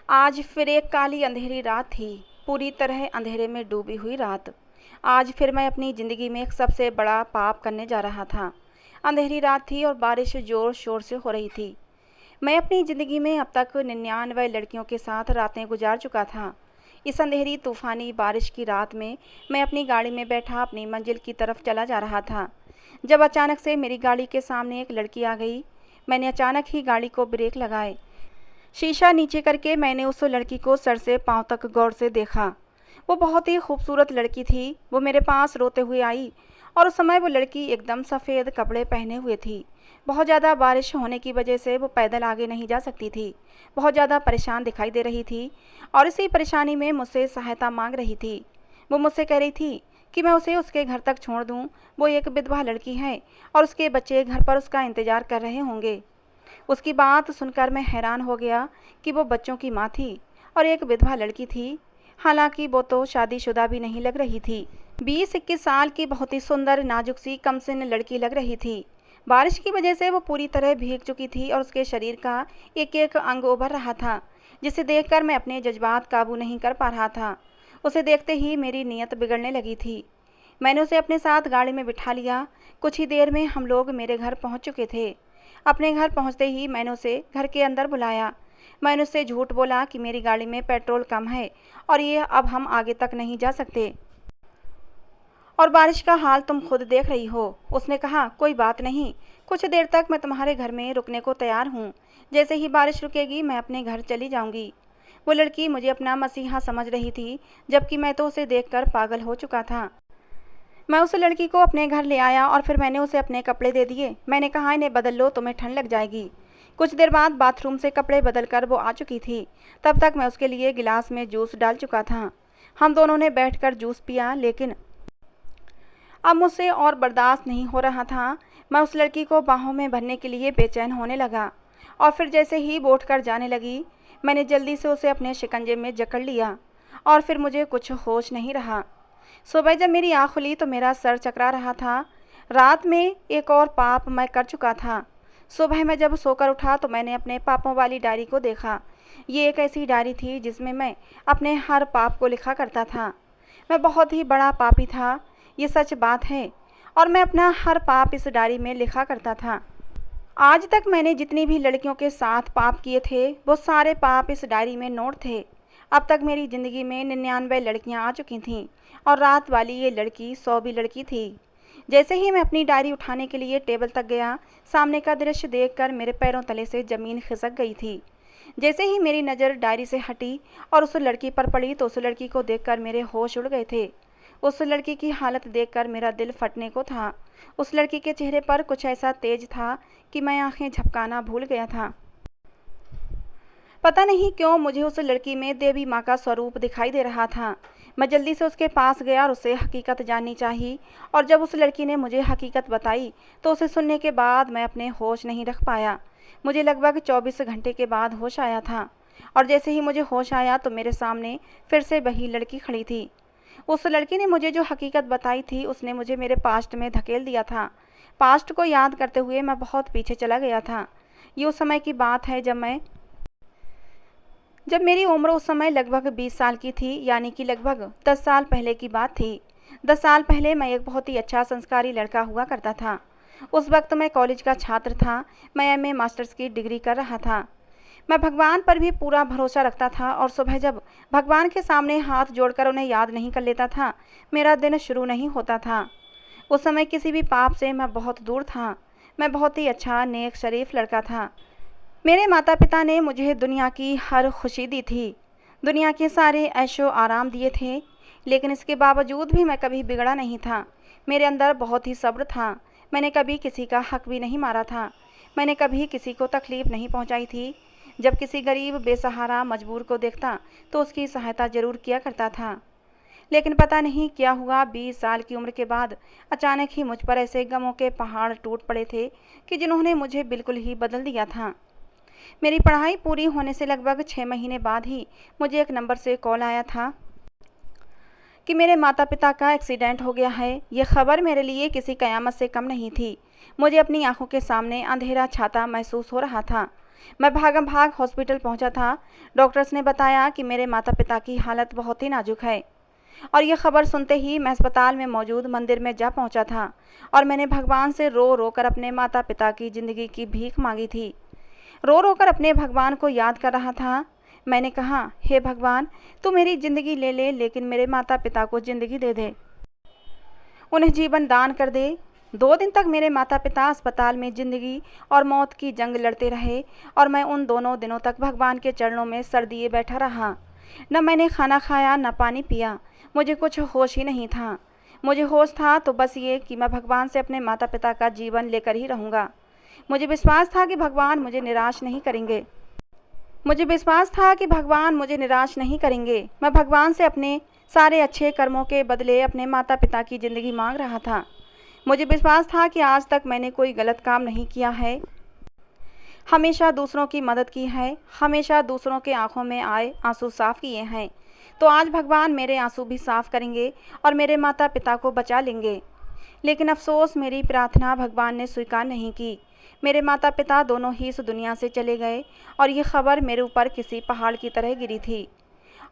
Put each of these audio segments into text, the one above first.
आज फिर एक काली अंधेरी रात थी, पूरी तरह अंधेरे में डूबी हुई रात। आज फिर मैं अपनी ज़िंदगी में एक सबसे बड़ा पाप करने जा रहा था। अंधेरी रात थी और बारिश ज़ोर शोर से हो रही थी। मैं अपनी ज़िंदगी में अब तक 99 लड़कियों के साथ रातें गुजार चुका था। इस अंधेरी तूफ़ानी बारिश की रात में मैं अपनी गाड़ी में बैठा अपनी मंजिल की तरफ चला जा रहा था, जब अचानक से मेरी गाड़ी के सामने एक लड़की आ गई। मैंने अचानक ही गाड़ी को ब्रेक लगाए। शीशा नीचे करके मैंने उस लड़की को सर से पांव तक गौर से देखा। वो बहुत ही खूबसूरत लड़की थी। वो मेरे पास रोते हुए आई और उस समय वो लड़की एकदम सफ़ेद कपड़े पहने हुए थी। बहुत ज़्यादा बारिश होने की वजह से वो पैदल आगे नहीं जा सकती थी। बहुत ज़्यादा परेशान दिखाई दे रही थी और इसी परेशानी में मुझसे सहायता मांग रही थी। वो मुझसे कह रही थी कि मैं उसे उसके घर तक छोड़ दूं। वो एक विधवा लड़की है और उसके बच्चे घर पर उसका इंतज़ार कर रहे होंगे। उसकी बात सुनकर मैं हैरान हो गया कि वो बच्चों की माँ थी और एक विधवा लड़की थी। हालांकि वो तो शादीशुदा भी नहीं लग रही थी। 20-21 साल की बहुत ही सुंदर नाजुक सी कमसिन लड़की लग रही थी। बारिश की वजह से वो पूरी तरह भीग चुकी थी और उसके शरीर का एक एक अंग उभर रहा था, जिसे देखकर मैं अपने जज्बात काबू नहीं कर पा रहा था। उसे देखते ही मेरी नीयत बिगड़ने लगी थी। मैंने उसे अपने साथ गाड़ी में बिठा लिया। कुछ ही देर में हम लोग मेरे घर पहुंच चुके थे। अपने घर पहुंचते ही मैंने उसे घर के अंदर बुलाया। मैंने उससे झूठ बोला कि मेरी गाड़ी में पेट्रोल कम है और ये अब हम आगे तक नहीं जा सकते और बारिश का हाल तुम खुद देख रही हो। उसने कहा, कोई बात नहीं, कुछ देर तक मैं तुम्हारे घर में रुकने को तैयार हूँ। जैसे ही बारिश रुकेगी मैं अपने घर चली जाऊँगी। वो लड़की मुझे अपना मसीहा समझ रही थी, जबकि मैं तो उसे देखकर पागल हो चुका था। मैं उस लड़की को अपने घर ले आया और फिर मैंने उसे अपने कपड़े दे दिए। मैंने कहा, इन्हें बदल लो, तुम्हें ठंड लग जाएगी। कुछ देर बाद बाथरूम से कपड़े बदलकर वो आ चुकी थी। तब तक मैं उसके लिए गिलास में जूस डाल चुका था। हम दोनों ने बैठकर जूस पिया, लेकिन अब मुझसे और बर्दाश्त नहीं हो रहा था। मैं उस लड़की को बाहों में भरने के लिए बेचैन होने लगा और फिर जैसे ही वो उठकर जाने लगी, मैंने जल्दी से उसे अपने शिकंजे में जकड़ लिया और फिर मुझे कुछ होश नहीं रहा। सुबह जब मेरी आँख खुली तो मेरा सर चकरा रहा था। रात में एक और पाप मैं कर चुका था। सुबह मैं जब सोकर उठा तो मैंने अपने पापों वाली डायरी को देखा। ये एक ऐसी डायरी थी जिसमें मैं अपने हर पाप को लिखा करता था। मैं बहुत ही बड़ा पापी था, ये सच बात है, और मैं अपना हर पाप इस डायरी में लिखा करता था। आज तक मैंने जितनी भी लड़कियों के साथ पाप किए थे वो सारे पाप इस डायरी में नोट थे। अब तक मेरी ज़िंदगी में 99 लड़कियां आ चुकी थीं और रात वाली ये लड़की 100वीं लड़की थी। जैसे ही मैं अपनी डायरी उठाने के लिए टेबल तक गया, सामने का दृश्य देखकर मेरे पैरों तले से ज़मीन खिसक गई थी। जैसे ही मेरी नज़र डायरी से हटी और उस लड़की पर पड़ी तो उस लड़की को देखकर मेरे होश उड़ गए थे। उस लड़की की हालत देखकर मेरा दिल फटने को था। उस लड़की के चेहरे पर कुछ ऐसा तेज था कि मैं आंखें झपकाना भूल गया था। पता नहीं क्यों मुझे उस लड़की में देवी माँ का स्वरूप दिखाई दे रहा था। मैं जल्दी से उसके पास गया और उससे हकीकत जाननी चाहिए, और जब उस लड़की ने मुझे हकीकत बताई तो उसे सुनने के बाद मैं अपने होश नहीं रख पाया। मुझे लगभग 24 घंटे के बाद होश आया था और जैसे ही मुझे होश आया तो मेरे सामने फिर से वही लड़की खड़ी थी। उस लड़की ने मुझे जो हकीकत बताई थी उसने मुझे मेरे पास्ट में धकेल दिया था। पास्ट को याद करते हुए मैं बहुत पीछे चला गया था। ये उस समय की बात है जब मेरी उम्र उस समय लगभग 20 साल की थी, यानी कि लगभग 10 साल पहले की बात थी। 10 साल पहले मैं एक बहुत ही अच्छा संस्कारी लड़का हुआ करता था। उस वक्त मैं कॉलेज का छात्र था। मैं एमए मास्टर्स की डिग्री कर रहा था। मैं भगवान पर भी पूरा भरोसा रखता था और सुबह जब भगवान के सामने हाथ जोड़कर उन्हें याद नहीं कर लेता था, मेरा दिन शुरू नहीं होता था। उस समय किसी भी पाप से मैं बहुत दूर था। मैं बहुत ही अच्छा, नेक, शरीफ लड़का था। मेरे माता पिता ने मुझे दुनिया की हर खुशी दी थी, दुनिया के सारे ऐशो आराम दिए थे, लेकिन इसके बावजूद भी मैं कभी बिगड़ा नहीं था। मेरे अंदर बहुत ही सब्र था। मैंने कभी किसी का हक भी नहीं मारा था। मैंने कभी किसी को तकलीफ़ नहीं पहुंचाई थी। जब किसी गरीब, बेसहारा, मजबूर को देखता तो उसकी सहायता ज़रूर किया करता था। लेकिन पता नहीं क्या हुआ, 20 साल की उम्र के बाद अचानक ही मुझ पर ऐसे गमों के पहाड़ टूट पड़े थे कि जिन्होंने मुझे बिल्कुल ही बदल दिया था। मेरी पढ़ाई पूरी होने से लगभग 6 महीने बाद ही मुझे एक नंबर से कॉल आया था कि मेरे माता पिता का एक्सीडेंट हो गया है। ये खबर मेरे लिए किसी कयामत से कम नहीं थी। मुझे अपनी आंखों के सामने अंधेरा छाता महसूस हो रहा था। मैं भागम भाग हॉस्पिटल पहुंचा था। डॉक्टर्स ने बताया कि मेरे माता पिता की हालत बहुत ही नाजुक है और ये खबर सुनते ही मैं अस्पताल में मौजूद मंदिर में जा पहुंचा था और मैंने भगवान से रो रो कर अपने माता पिता की ज़िंदगी की भीख मांगी थी। रो रो कर अपने भगवान को याद कर रहा था। मैंने कहा, हे भगवान, तू मेरी ज़िंदगी ले ले, लेकिन मेरे माता पिता को ज़िंदगी दे दे, उन्हें जीवन दान कर दे। 2 दिन तक मेरे माता पिता अस्पताल में ज़िंदगी और मौत की जंग लड़ते रहे और मैं उन दोनों दिनों तक भगवान के चरणों में सर दिए बैठा रहा। न मैंने खाना खाया, न पानी पिया। मुझे कुछ होश ही नहीं था। मुझे होश था तो बस ये कि मैं भगवान से अपने माता पिता का जीवन लेकर ही रहूँगा। मुझे विश्वास था कि भगवान मुझे निराश नहीं करेंगे। मैं भगवान से अपने सारे अच्छे कर्मों के बदले अपने माता पिता की ज़िंदगी मांग रहा था। मुझे विश्वास था कि आज तक मैंने कोई गलत काम नहीं किया है, हमेशा दूसरों की मदद की है, हमेशा दूसरों के आंखों में आए आंसू साफ किए हैं। तो आज भगवान मेरे आंसू भी साफ करेंगे और मेरे माता पिता को बचा लेंगे। लेकिन अफसोस, मेरी प्रार्थना भगवान ने स्वीकार नहीं की। मेरे माता पिता दोनों ही इस दुनिया से चले गए और ये खबर मेरे ऊपर किसी पहाड़ की तरह गिरी थी।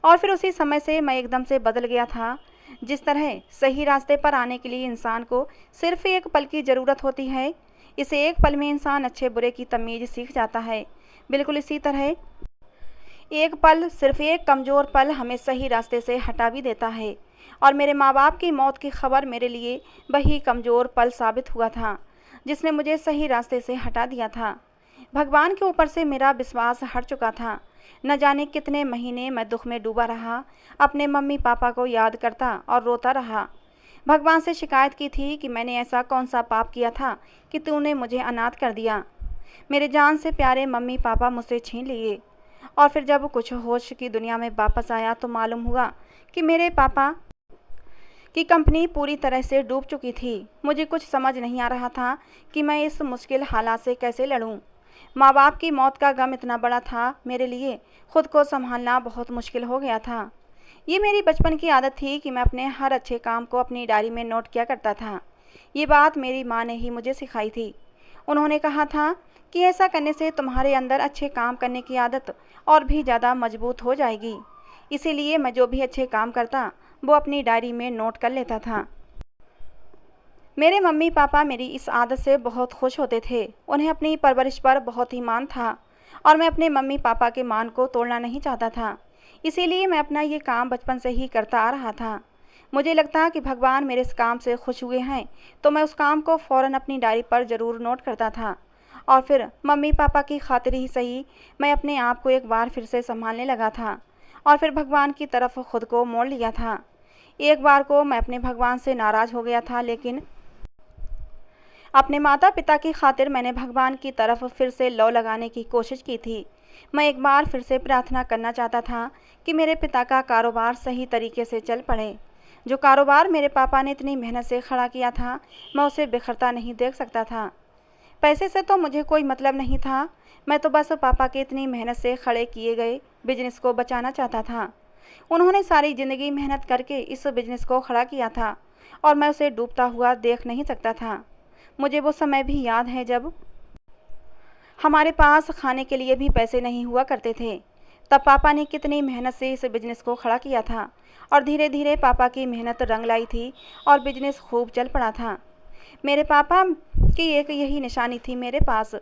और फिर उसी समय से मैं एकदम से बदल गया था। जिस तरह सही रास्ते पर आने के लिए इंसान को सिर्फ एक पल की ज़रूरत होती है, इसे एक पल में इंसान अच्छे बुरे की तमीज़ सीख जाता है, बिल्कुल इसी तरह एक पल, सिर्फ एक कमज़ोर पल हमें सही रास्ते से हटा भी देता है। और मेरे माँ बाप की मौत की खबर मेरे लिए वही कमज़ोर पल साबित हुआ था जिसने मुझे सही रास्ते से हटा दिया था। भगवान के ऊपर से मेरा विश्वास हट चुका था। न जाने कितने महीने मैं दुख में डूबा रहा, अपने मम्मी पापा को याद करता और रोता रहा। भगवान से शिकायत की थी कि मैंने ऐसा कौन सा पाप किया था कि तूने मुझे अनाथ कर दिया। मेरे जान से प्यारे मम्मी पापा मुझसे छीन लिए। और फिर जब कुछ होश की दुनिया में वापस आया तो मालूम हुआ कि मेरे पापा की कंपनी पूरी तरह से डूब चुकी थी। मुझे कुछ समझ नहीं आ रहा था कि मैं इस मुश्किल हालात से कैसे लड़ूं। माँ बाप की मौत का गम इतना बड़ा था, मेरे लिए खुद को संभालना बहुत मुश्किल हो गया था। ये मेरी बचपन की आदत थी कि मैं अपने हर अच्छे काम को अपनी डायरी में नोट किया करता था। ये बात मेरी माँ ने ही मुझे सिखाई थी। उन्होंने कहा था कि ऐसा करने से तुम्हारे अंदर अच्छे काम करने की आदत और भी ज़्यादा मजबूत हो जाएगी। इसीलिए मैं जो भी अच्छे काम करता वो अपनी डायरी में नोट कर लेता था। मेरे मम्मी पापा मेरी इस आदत से बहुत खुश होते थे। उन्हें अपनी परवरिश पर बहुत ही मान था और मैं अपने मम्मी पापा के मान को तोड़ना नहीं चाहता था। इसीलिए मैं अपना ये काम बचपन से ही करता आ रहा था। मुझे लगता कि भगवान मेरे इस काम से खुश हुए हैं तो मैं उस काम को फ़ौरन अपनी डायरी पर ज़रूर नोट करता था। और फिर मम्मी पापा की खातिर ही सही, मैं अपने आप को एक बार फिर से संभालने लगा था और फिर भगवान की तरफ खुद को मोड़ लिया था। एक बार को मैं अपने भगवान से नाराज़ हो गया था, लेकिन अपने माता पिता की खातिर मैंने भगवान की तरफ फिर से लौ लगाने की कोशिश की थी। मैं एक बार फिर से प्रार्थना करना चाहता था कि मेरे पिता का कारोबार सही तरीके से चल पड़े। जो कारोबार मेरे पापा ने इतनी मेहनत से खड़ा किया था, मैं उसे बिखरता नहीं देख सकता था। पैसे से तो मुझे कोई मतलब नहीं था, मैं तो बस पापा के इतनी मेहनत से खड़े किए गए बिजनेस को बचाना चाहता था। उन्होंने सारी ज़िंदगी मेहनत करके इस बिजनेस को खड़ा किया था और मैं उसे डूबता हुआ देख नहीं सकता था। मुझे वो समय भी याद है जब हमारे पास खाने के लिए भी पैसे नहीं हुआ करते थे। तब पापा ने कितनी मेहनत से इस बिजनेस को खड़ा किया था और धीरे धीरे पापा की मेहनत रंग लाई थी और बिजनेस खूब चल पड़ा था। मेरे पापा की एक यही निशानी थी मेरे पास।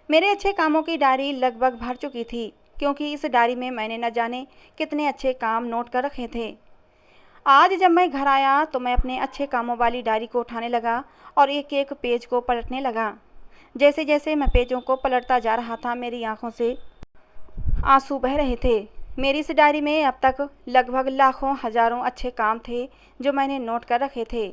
मेरे अच्छे कामों की डायरी लगभग भर चुकी थी, क्योंकि इस डायरी में मैंने न जाने कितने अच्छे काम नोट कर रखे थे। आज जब मैं घर आया तो मैं अपने अच्छे कामों वाली डायरी को उठाने लगा और एक एक पेज को पलटने लगा। जैसे जैसे मैं पेजों को पलटता जा रहा था, मेरी आंखों से आंसू बह रहे थे। मेरी इस डायरी में अब तक लगभग लाखों हजारों अच्छे काम थे जो मैंने नोट कर रखे थे।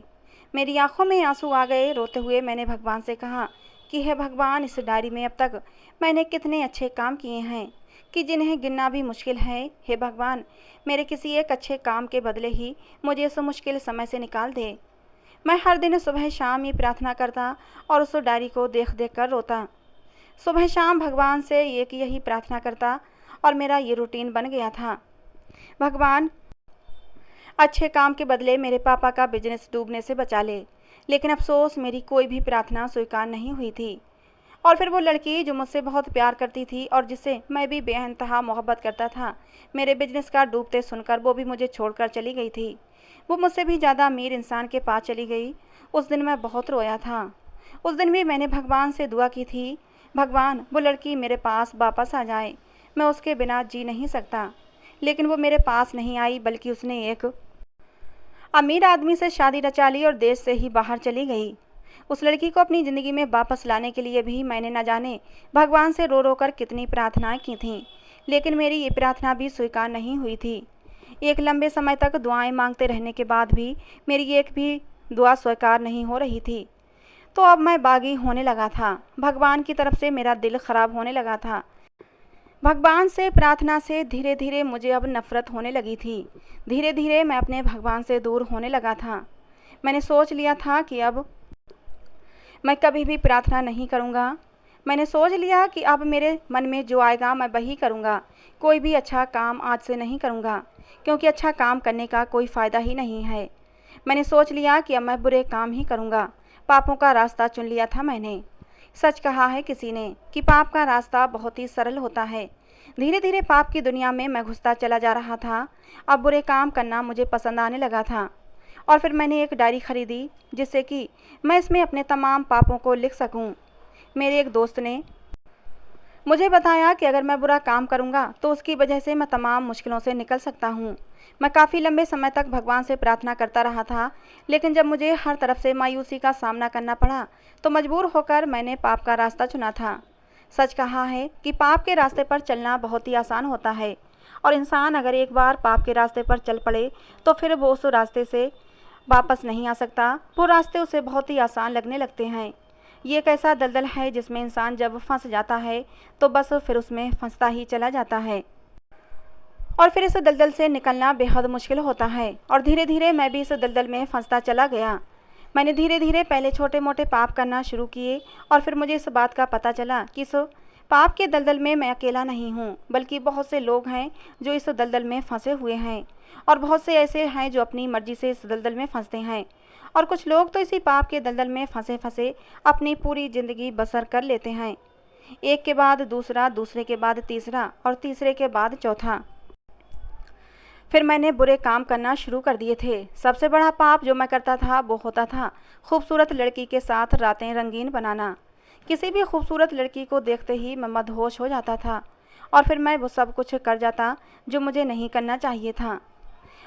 मेरी आंखों में आंसू आ गए। रोते हुए मैंने भगवान से कहा कि हे भगवान, इस डायरी में अब तक मैंने कितने अच्छे काम किए हैं कि जिन्हें गिनना भी मुश्किल है। हे भगवान, मेरे किसी एक अच्छे काम के बदले ही मुझे इस मुश्किल समय से निकाल दे। मैं हर दिन सुबह शाम ये प्रार्थना करता और उस डायरी को देख देख कर रोता। सुबह शाम भगवान से एक यही प्रार्थना करता और मेरा ये रूटीन बन गया था। भगवान, अच्छे काम के बदले मेरे पापा का बिजनेस डूबने से बचा ले। लेकिन अफसोस, मेरी कोई भी प्रार्थना स्वीकार नहीं हुई थी। और फिर वो लड़की जो मुझसे बहुत प्यार करती थी और जिससे मैं भी बेइंतहा मोहब्बत करता था, मेरे बिजनेस का डूबते सुनकर वो भी मुझे छोड़कर चली गई थी। वो मुझसे भी ज़्यादा अमीर इंसान के पास चली गई। उस दिन मैं बहुत रोया था। उस दिन भी मैंने भगवान से दुआ की थी, भगवान वो लड़की मेरे पास वापस आ जाए, मैं उसके बिना जी नहीं सकता। लेकिन वो मेरे पास नहीं आई, बल्कि उसने एक अमीर आदमी से शादी रचा ली और देश से ही बाहर चली गई। उस लड़की को अपनी ज़िंदगी में वापस लाने के लिए भी मैंने न जाने भगवान से रो रो कर कितनी प्रार्थनाएं की थीं, लेकिन मेरी ये प्रार्थना भी स्वीकार नहीं हुई थी। एक लंबे समय तक दुआएं मांगते रहने के बाद भी मेरी एक भी दुआ स्वीकार नहीं हो रही थी। तो अब मैं बागी होने लगा था। भगवान की तरफ से मेरा दिल ख़राब होने लगा था। भगवान से प्रार्थना से धीरे धीरे मुझे अब नफ़रत होने लगी थी। धीरे धीरे मैं अपने भगवान से दूर होने लगा था। मैंने सोच लिया था कि अब मैं कभी भी प्रार्थना नहीं करूँगा। मैंने सोच लिया कि अब मेरे मन में जो आएगा मैं वही करूँगा। कोई भी अच्छा काम आज से नहीं करूँगा, क्योंकि अच्छा काम करने का कोई फ़ायदा ही नहीं है। मैंने सोच लिया कि अब मैं बुरे काम ही करूँगा। पापों का रास्ता चुन लिया था मैंने। सच कहा है किसी ने कि पाप का रास्ता बहुत ही सरल होता है। धीरे धीरे पाप की दुनिया में मैं घुसता चला जा रहा था। अब बुरे काम करना मुझे पसंद आने लगा था। और फिर मैंने एक डायरी खरीदी, जिससे कि मैं इसमें अपने तमाम पापों को लिख सकूं। मेरे एक दोस्त ने मुझे बताया कि अगर मैं बुरा काम करूंगा तो उसकी वजह से मैं तमाम मुश्किलों से निकल सकता हूं। मैं काफ़ी लंबे समय तक भगवान से प्रार्थना करता रहा था, लेकिन जब मुझे हर तरफ से मायूसी का सामना करना पड़ा तो मजबूर होकर मैंने पाप का रास्ता चुना था। सच कहा है कि पाप के रास्ते पर चलना बहुत ही आसान होता है, और इंसान अगर एक बार पाप के रास्ते पर चल पड़े तो फिर वो उस रास्ते से वापस नहीं आ सकता। वो रास्ते उसे बहुत ही आसान लगने लगते हैं। ये एक ऐसा दलदल है जिसमें इंसान जब फंस जाता है तो बस फिर उसमें फंसता ही चला जाता है, और फिर इस दलदल से निकलना बेहद मुश्किल होता है। और धीरे धीरे मैं भी इस दलदल में फंसता चला गया। मैंने धीरे धीरे पहले छोटे मोटे पाप करना शुरू किए, और फिर मुझे इस बात का पता चला कि इस पाप के दलदल में मैं अकेला नहीं हूँ, बल्कि बहुत से लोग हैं जो इस दलदल में फंसे हुए हैं, और बहुत से ऐसे हैं जो अपनी मर्जी से इस दलदल में फंसते हैं। और कुछ लोग तो इसी पाप के दलदल में फंसे फंसे अपनी पूरी ज़िंदगी बसर कर लेते हैं, एक के बाद दूसरा, दूसरे के बाद तीसरा, और तीसरे के बाद चौथा। फिर मैंने बुरे काम करना शुरू कर दिए थे। सबसे बड़ा पाप जो मैं करता था वो होता था खूबसूरत लड़की के साथ रातें रंगीन बनाना। किसी भी खूबसूरत लड़की को देखते ही मैं मदहोश हो जाता था, और फिर मैं वो सब कुछ कर जाता जो मुझे नहीं करना चाहिए था।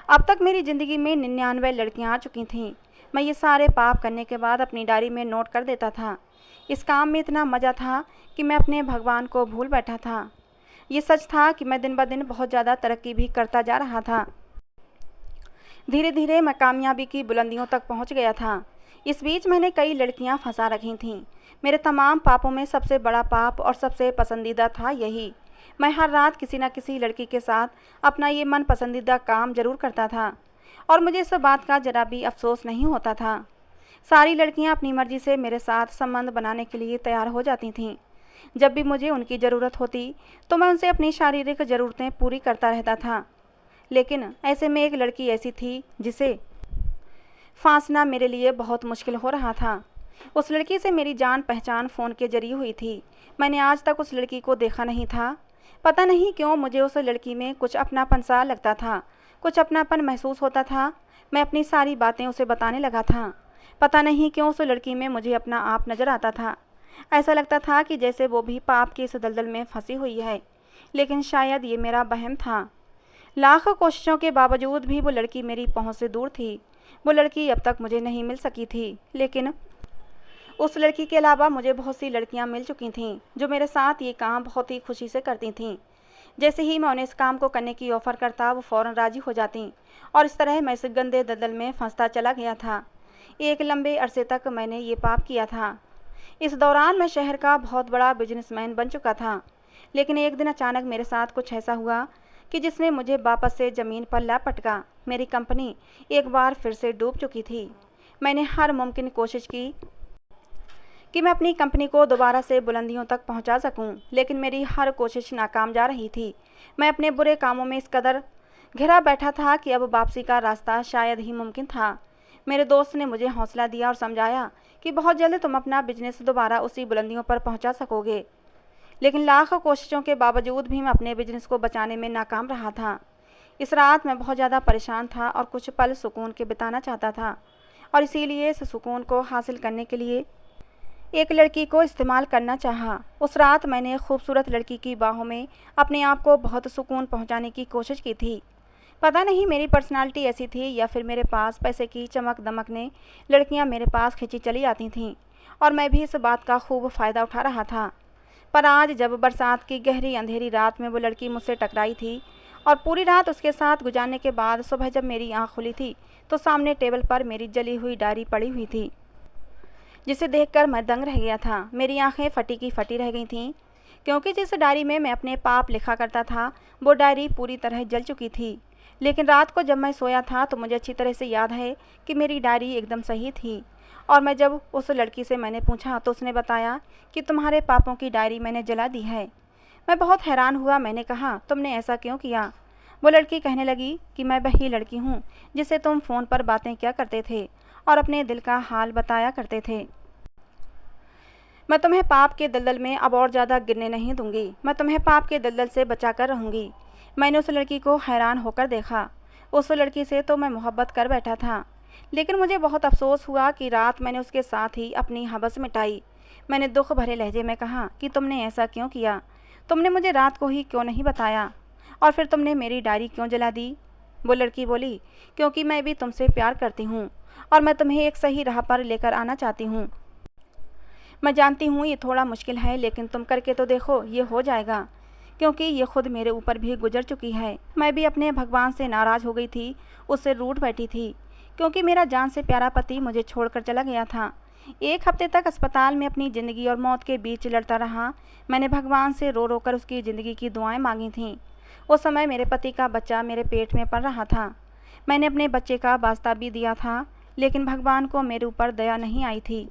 अब तक मेरी ज़िंदगी में 99 लड़कियां आ चुकी थीं। मैं ये सारे पाप करने के बाद अपनी डायरी में नोट कर देता था। इस काम में इतना मज़ा था कि मैं अपने भगवान को भूल बैठा था। ये सच था कि मैं दिन ब दिन बहुत ज़्यादा तरक्की भी करता जा रहा था। धीरे धीरे मैं कामयाबी की बुलंदियों तक पहुंच गया था। इस बीच मैंने कई लड़कियां फंसा रखी थीं। मेरे तमाम पापों में सबसे बड़ा पाप और सबसे पसंदीदा था यही। मैं हर रात किसी न किसी लड़की के साथ अपना ये मन पसंदीदा काम जरूर करता था, और मुझे इस बात का जरा भी अफसोस नहीं होता था। सारी लड़कियां अपनी मर्जी से मेरे साथ संबंध बनाने के लिए तैयार हो जाती थीं। जब भी मुझे उनकी ज़रूरत होती तो मैं उनसे अपनी शारीरिक ज़रूरतें पूरी करता रहता था। लेकिन ऐसे में एक लड़की ऐसी थी जिसे फांसना मेरे लिए बहुत मुश्किल हो रहा था। उस लड़की से मेरी जान पहचान फ़ोन के जरिए हुई थी। मैंने आज तक उस लड़की को देखा नहीं था। पता नहीं क्यों मुझे उस लड़की में कुछ अपनापन सा लगता था, कुछ अपनापन महसूस होता था। मैं अपनी सारी बातें उसे बताने लगा था। पता नहीं क्यों उस लड़की में मुझे अपना आप नज़र आता था। ऐसा लगता था कि जैसे वो भी पाप के इस दलदल में फंसी हुई है, लेकिन शायद ये मेरा वहम था। लाख कोशिशों के बावजूद भी वो लड़की मेरी पहुंच से दूर थी। वो लड़की अब तक मुझे नहीं मिल सकी थी, लेकिन उस लड़की के अलावा मुझे बहुत सी लड़कियां मिल चुकी थीं जो मेरे साथ ये काम बहुत ही खुशी से करती थीं। जैसे ही मैं उन्हें इस काम को करने की ऑफ़र करता वो फ़ौरन राज़ी हो जाती, और इस तरह मैं इस गंदे दलदल में फंसता चला गया था। एक लंबे अरसे तक मैंने ये पाप किया था। इस दौरान मैं शहर का बहुत बड़ा बिजनेसमैन बन चुका था। लेकिन एक दिन अचानक मेरे साथ कुछ ऐसा हुआ कि जिसने मुझे वापस से ज़मीन पर ला पटका। मेरी कंपनी एक बार फिर से डूब चुकी थी। मैंने हर मुमकिन कोशिश की कि मैं अपनी कंपनी को दोबारा से बुलंदियों तक पहुंचा सकूं, लेकिन मेरी हर कोशिश नाकाम जा रही थी। मैं अपने बुरे कामों में इस कदर घिरा बैठा था कि अब वापसी का रास्ता शायद ही मुमकिन था। मेरे दोस्त ने मुझे हौसला दिया और समझाया कि बहुत जल्द तुम अपना बिजनेस दोबारा उसी बुलंदियों पर पहुंचा सकोगे। लेकिन लाखों कोशिशों के बावजूद भी मैं अपने बिजनेस को बचाने में नाकाम रहा था। इस रात मैं बहुत ज़्यादा परेशान था और कुछ पल सुकून के बिताना चाहता था, और इसीलिए इस सुकून को हासिल करने के लिए एक लड़की को इस्तेमाल करना चाहा। उस रात मैंने एक खूबसूरत लड़की की बाहों में अपने आप को बहुत सुकून पहुंचाने की कोशिश की थी। पता नहीं मेरी पर्सनालिटी ऐसी थी या फिर मेरे पास पैसे की चमक दमक ने लड़कियां मेरे पास खिंची चली आती थीं, और मैं भी इस बात का खूब फ़ायदा उठा रहा था। पर आज जब बरसात की गहरी अंधेरी रात में वो लड़की मुझसे टकराई थी और पूरी रात उसके साथ गुजारने के बाद सुबह जब मेरी आँख खुली थी तो सामने टेबल पर मेरी जली हुई डायरी पड़ी हुई थी, जिसे देखकर मैं दंग रह गया था। मेरी आंखें फटी की फटी रह गई थीं, क्योंकि जिस डायरी में मैं अपने पाप लिखा करता था वो डायरी पूरी तरह जल चुकी थी। लेकिन रात को जब मैं सोया था तो मुझे अच्छी तरह से याद है कि मेरी डायरी एकदम सही थी। और मैं जब उस लड़की से मैंने पूछा तो उसने बताया कि तुम्हारे पापों की डायरी मैंने जला दी है। मैं बहुत हैरान हुआ। मैंने कहा, तुमने ऐसा क्यों किया? वो लड़की कहने लगी कि मैं वही लड़की हूँ जिससे तुम फ़ोन पर बातें किया करते थे और अपने दिल का हाल बताया करते थे। मैं तुम्हें पाप के दलदल में अब और ज़्यादा गिरने नहीं दूंगी। मैं तुम्हें पाप के दलदल से बचा कर रहूँगी। मैंने उस लड़की को हैरान होकर देखा। उस लड़की से तो मैं मोहब्बत कर बैठा था, लेकिन मुझे बहुत अफसोस हुआ कि रात मैंने उसके साथ ही अपनी हवस मिटाई। मैंने दुख भरे लहजे में कहा कि तुमने ऐसा क्यों किया? तुमने मुझे रात को ही क्यों नहीं बताया? और फिर तुमने मेरी डायरी क्यों जला दी? वो लड़की बोली, क्योंकि मैं भी तुमसे प्यार करती हूँ और मैं तुम्हें एक सही राह पर लेकर आना चाहती हूँ। मैं जानती हूँ ये थोड़ा मुश्किल है, लेकिन तुम करके तो देखो, ये हो जाएगा, क्योंकि ये खुद मेरे ऊपर भी गुजर चुकी है। मैं भी अपने भगवान से नाराज़ हो गई थी, उससे रूठ बैठी थी, क्योंकि मेरा जान से प्यारा पति मुझे छोड़कर चला गया था। 1 हफ्ते तक अस्पताल में अपनी ज़िंदगी और मौत के बीच लड़ता रहा। मैंने भगवान से रो रो कर उसकी ज़िंदगी की दुआएं मांगी थीं। उस समय मेरे पति का बच्चा मेरे पेट में पल रहा था। मैंने अपने बच्चे का वास्ता भी दिया था, लेकिन भगवान को मेरे ऊपर दया नहीं आई थी।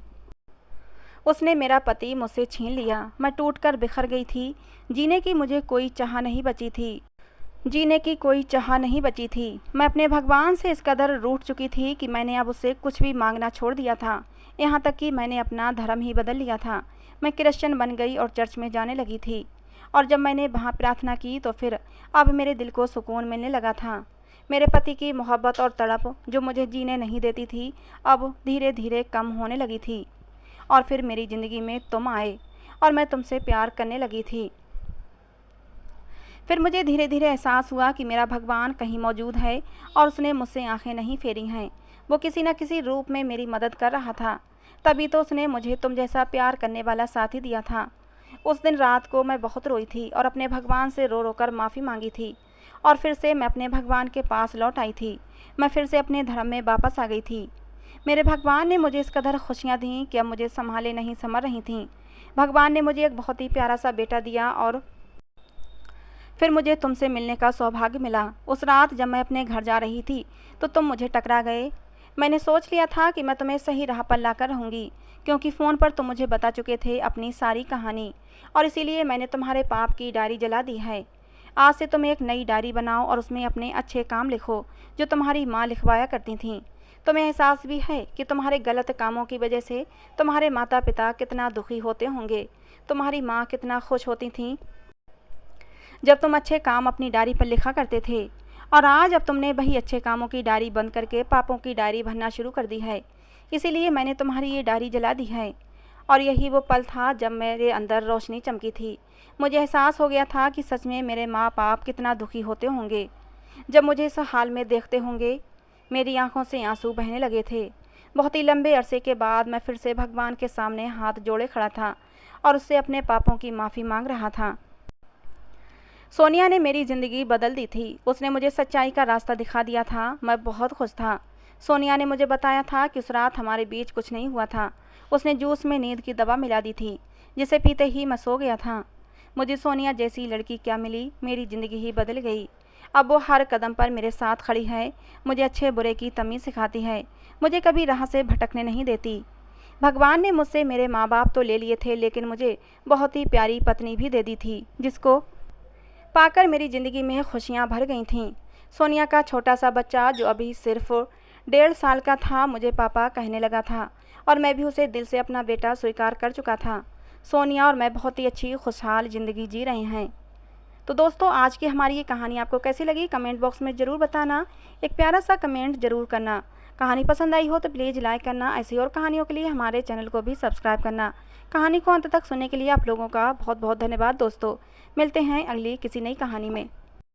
उसने मेरा पति मुझसे छीन लिया। मैं टूटकर बिखर गई थी। जीने की मुझे कोई चाह नहीं बची थी। जीने की कोई चाह नहीं बची थी। मैं अपने भगवान से इस कदर रूठ चुकी थी कि मैंने अब उससे कुछ भी मांगना छोड़ दिया था। यहाँ तक कि मैंने अपना धर्म ही बदल लिया था। मैं क्रिश्चियन बन गई और चर्च में जाने लगी थी, और जब मैंने वहाँ प्रार्थना की तो फिर अब मेरे दिल को सुकून मिलने लगा था। मेरे पति की मोहब्बत और तड़प जो मुझे जीने नहीं देती थी, अब धीरे धीरे कम होने लगी थी। और फिर मेरी ज़िंदगी में तुम आए और मैं तुमसे प्यार करने लगी थी। फिर मुझे धीरे धीरे एहसास हुआ कि मेरा भगवान कहीं मौजूद है और उसने मुझसे आंखें नहीं फेरी हैं। वो किसी न किसी रूप में मेरी मदद कर रहा था। तभी तो उसने मुझे तुम जैसा प्यार करने वाला साथी दिया था। उस दिन रात को मैं बहुत रोई थी और अपने भगवान से रो रो कर माफ़ी मांगी थी, और फिर से मैं अपने भगवान के पास लौट आई थी। मैं फिर से अपने धर्म में वापस आ गई थी। मेरे भगवान ने मुझे इस कदर खुशियाँ दीं कि अब मुझे संभाले नहीं समझ रही थीं। भगवान ने मुझे एक बहुत ही प्यारा सा बेटा दिया, और फिर मुझे तुमसे मिलने का सौभाग्य मिला। उस रात जब मैं अपने घर जा रही थी तो तुम मुझे टकरा गए। मैंने सोच लिया था कि मैं तुम्हें सही राह पर लाकर रहूँगी, क्योंकि फ़ोन पर तुम मुझे बता चुके थे अपनी सारी कहानी, और इसीलिए मैंने तुम्हारे पाप की डायरी जला दी है। आज से तुम एक नई डायरी बनाओ और उसमें अपने अच्छे काम लिखो जो तुम्हारी माँ लिखवाया करती थीं। तुम्हें एहसास भी है कि तुम्हारे गलत कामों की वजह से तुम्हारे माता पिता कितना दुखी होते होंगे। तुम्हारी माँ कितना खुश होती थीं जब तुम अच्छे काम अपनी डायरी पर लिखा करते थे, और आज अब तुमने वही अच्छे कामों की डायरी बंद करके पापों की डायरी भरना शुरू कर दी है। इसीलिए मैंने तुम्हारी ये डायरी जला दी है। और यही वो पल था जब मेरे अंदर रोशनी चमकी थी। मुझे एहसास हो गया था कि सच में मेरे माँ बाप कितना दुखी होते होंगे जब मुझे इस हाल में देखते होंगे। मेरी आंखों से आंसू बहने लगे थे। बहुत ही लंबे अरसे के बाद मैं फिर से भगवान के सामने हाथ जोड़े खड़ा था और उससे अपने पापों की माफ़ी मांग रहा था। सोनिया ने मेरी ज़िंदगी बदल दी थी। उसने मुझे सच्चाई का रास्ता दिखा दिया था। मैं बहुत खुश था। सोनिया ने मुझे बताया था कि उस रात हमारे बीच कुछ नहीं हुआ था। उसने जूस में नींद की दवा मिला दी थी, जिसे पीते ही मैं सो गया था। मुझे सोनिया जैसी लड़की क्या मिली, मेरी ज़िंदगी ही बदल गई। अब वो हर कदम पर मेरे साथ खड़ी है, मुझे अच्छे बुरे की तमीज़ सिखाती है, मुझे कभी राह से भटकने नहीं देती। भगवान ने मुझसे मेरे माँ बाप तो ले लिए थे, लेकिन मुझे बहुत ही प्यारी पत्नी भी दे दी थी, जिसको पाकर मेरी ज़िंदगी में खुशियाँ भर गई थीं। सोनिया का छोटा सा बच्चा जो अभी सिर्फ 1.5 साल का था मुझे पापा कहने लगा था और मैं भी उसे दिल से अपना बेटा स्वीकार कर चुका था। सोनिया और मैं बहुत ही अच्छी खुशहाल ज़िंदगी जी रहे हैं। तो दोस्तों, आज की हमारी ये कहानी आपको कैसी लगी कमेंट बॉक्स में ज़रूर बताना। एक प्यारा सा कमेंट ज़रूर करना। कहानी पसंद आई हो तो प्लीज़ लाइक करना। ऐसी और कहानियों के लिए हमारे चैनल को भी सब्सक्राइब करना। कहानी को अंत तक सुनने के लिए आप लोगों का बहुत बहुत धन्यवाद दोस्तों। मिलते हैं अगली किसी नई कहानी में।